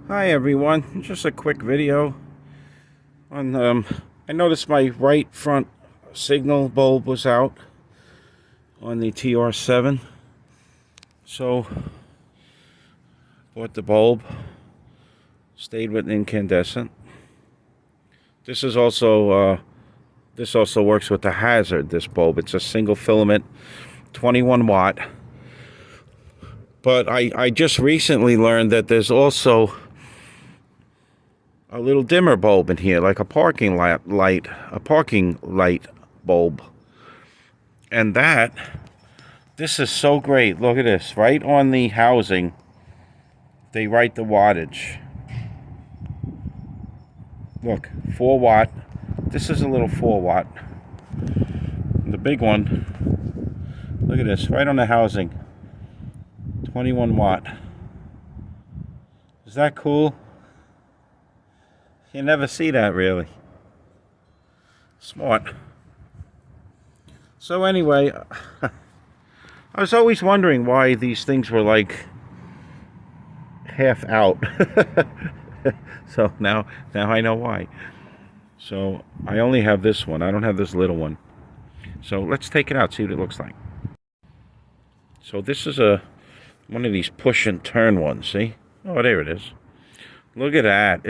Hi everyone, just a quick video on I noticed my right front signal bulb was out on the TR7, so bought the bulb, stayed with incandescent. This is also this also works with the hazard, this bulb. It's a single filament 21 watt, but I just recently learned that there's also a little dimmer bulb in here, like a parking light bulb. And this is so great. Look at this. Right on the housing, they write the wattage. Look, 4 watt. This is a little 4 watt. The big one, look at this, right on the housing, 21 watt. Is that cool? You never see that, really. Smart. So anyway, I was always wondering why these things were like half out. So now I know why. So I only have this one. I don't have this little one. So let's take it out, see what it looks like. So this is one of these push and turn ones, see? Oh, there it is. Look at that.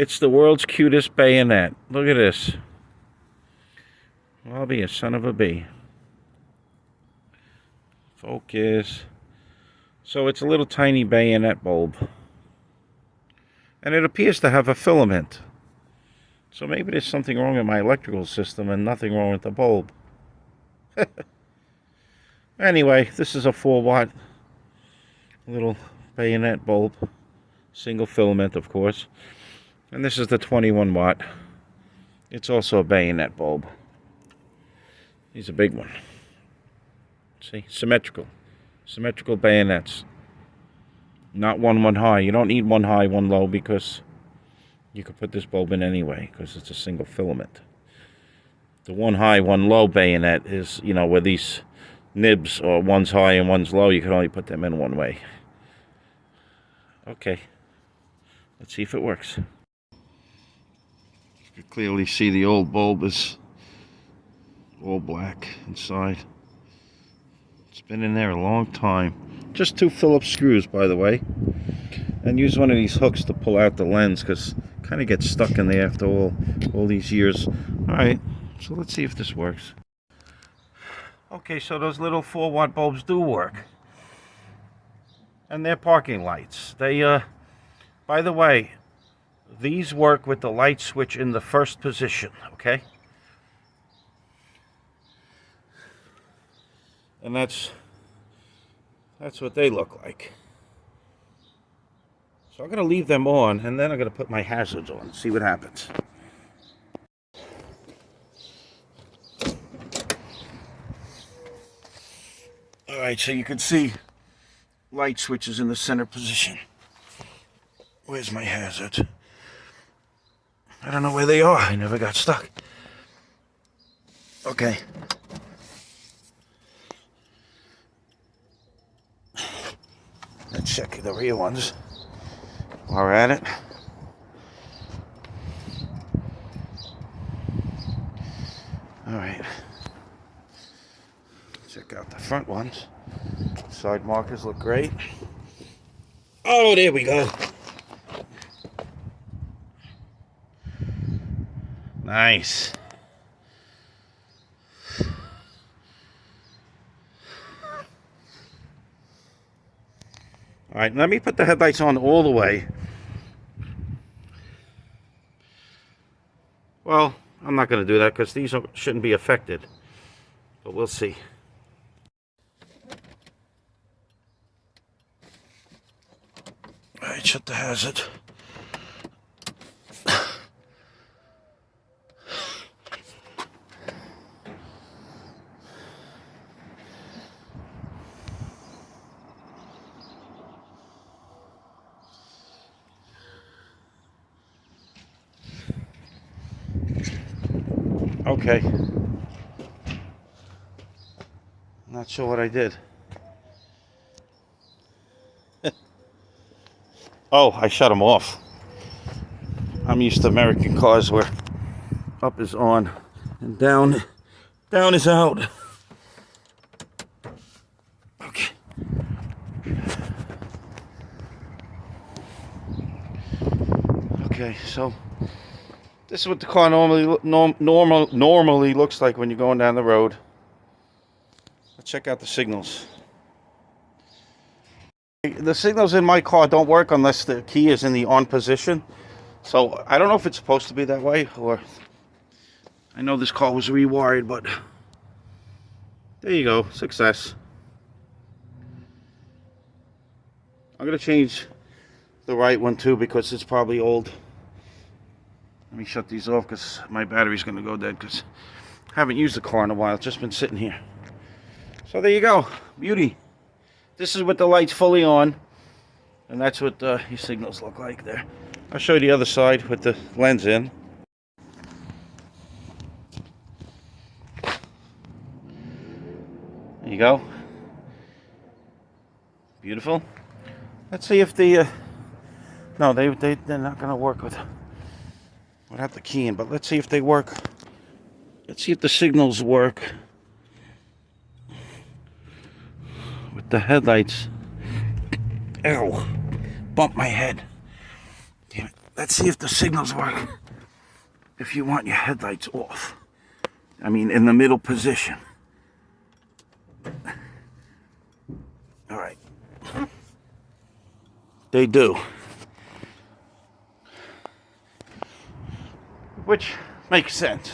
It's the world's cutest bayonet. Look at this. Well, I'll be a son of a bee. Focus. So it's a little tiny bayonet bulb. And it appears to have a filament. So maybe there's something wrong with my electrical system and nothing wrong with the bulb. Anyway, this is a 4 watt little bayonet bulb. Single filament, of course. And this is the 21 watt. It's also a bayonet bulb. He's a big one. See, symmetrical bayonets. Not one high. You don't need one high, one low, because you could put this bulb in anyway, because it's a single filament. The one high, one low bayonet is, where these nibs, or one's high and one's low, you can only put them in one way. Okay, let's see if it works. You can clearly see the old bulb is all black inside. It's been in there a long time. Just 2 Phillips screws, by the way. And use one of these hooks to pull out the lens, because it kind of gets stuck in there after all these years. Alright, so let's see if this works. Okay, so those little 4 watt bulbs do work. And they're parking lights. They, by the way, these work with the light switch in the first position, okay? And that's what they look like. So I'm going to leave them on, and then I'm going to put my hazards on, see what happens. Alright, so you can see light switches in the center position. Where's my hazard? I don't know where they are. I never got stuck. Okay. Let's check the rear ones while we're at it. Alright. Check out the front ones. Side markers look great. Oh, there we go. Nice. Alright, let me put the headlights on all the way. Well, I'm not going to do that because these shouldn't be affected. But we'll see. Alright, shut the hazard. Okay. Not sure what I did. Oh, I shut them off. I'm used to American cars where up is on and down is out. Okay. Okay, so this is what the car normally looks like when you're going down the road. Let's check out the signals. The signals in my car don't work unless the key is in the on position. So I don't know if it's supposed to be that way, or I know this car was rewired, but there you go, success. I'm gonna change the right one too because it's probably old. Let me shut these off because my battery's gonna go dead because I haven't used the car in a while. It's just been sitting here. So there you go, beauty. This is with the lights fully on, and that's what your signals look like there. I'll show you the other side with the lens in. There you go. Beautiful. Let's see if the no, they're not gonna work without the key in, but let's see if they work. Let's see if the signals work with the headlights. Ow, bumped my head. Damn it. Let's see if the signals work if you want your headlights off. I mean, in the middle position. All right. They do. Which makes sense.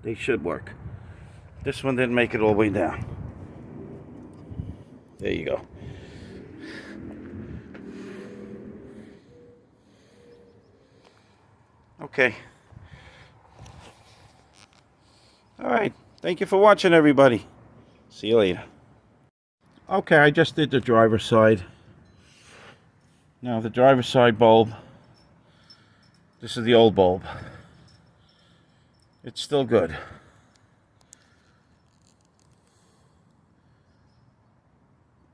They should work. This one didn't make it all the way down. There you go. Okay. All right. Thank you for watching, everybody. See you later. Okay, I just did the driver's side. Now the driver's side bulb. This is the old bulb. It's still good.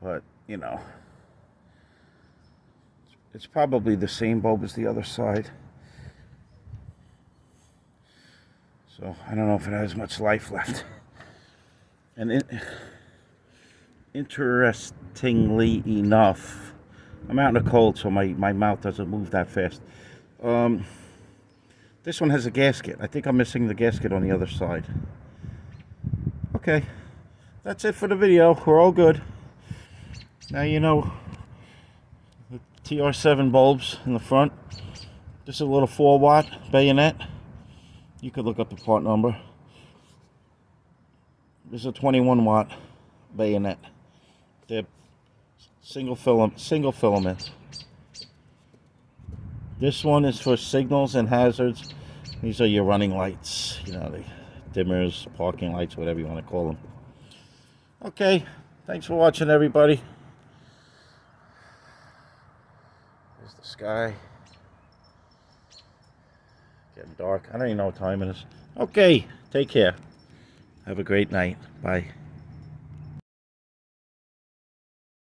But, you know, it's probably the same bulb as the other side. So I don't know if it has much life left. And interestingly enough, I'm out in the cold, so my mouth doesn't move that fast. This one has a gasket. I think I'm missing the gasket on the other side. Okay, that's it for the video. We're all good. Now you know the TR7 bulbs in the front. This is a little 4-watt bayonet. You could look up the part number. This is a 21-watt bayonet. They're single filament. This one is for signals and hazards. These are your running lights, you know, the dimmers, parking lights, whatever you want to call them. Okay, thanks for watching, everybody. There's the sky. Getting dark. I don't even know what time it is. Okay, take care. Have a great night. Bye.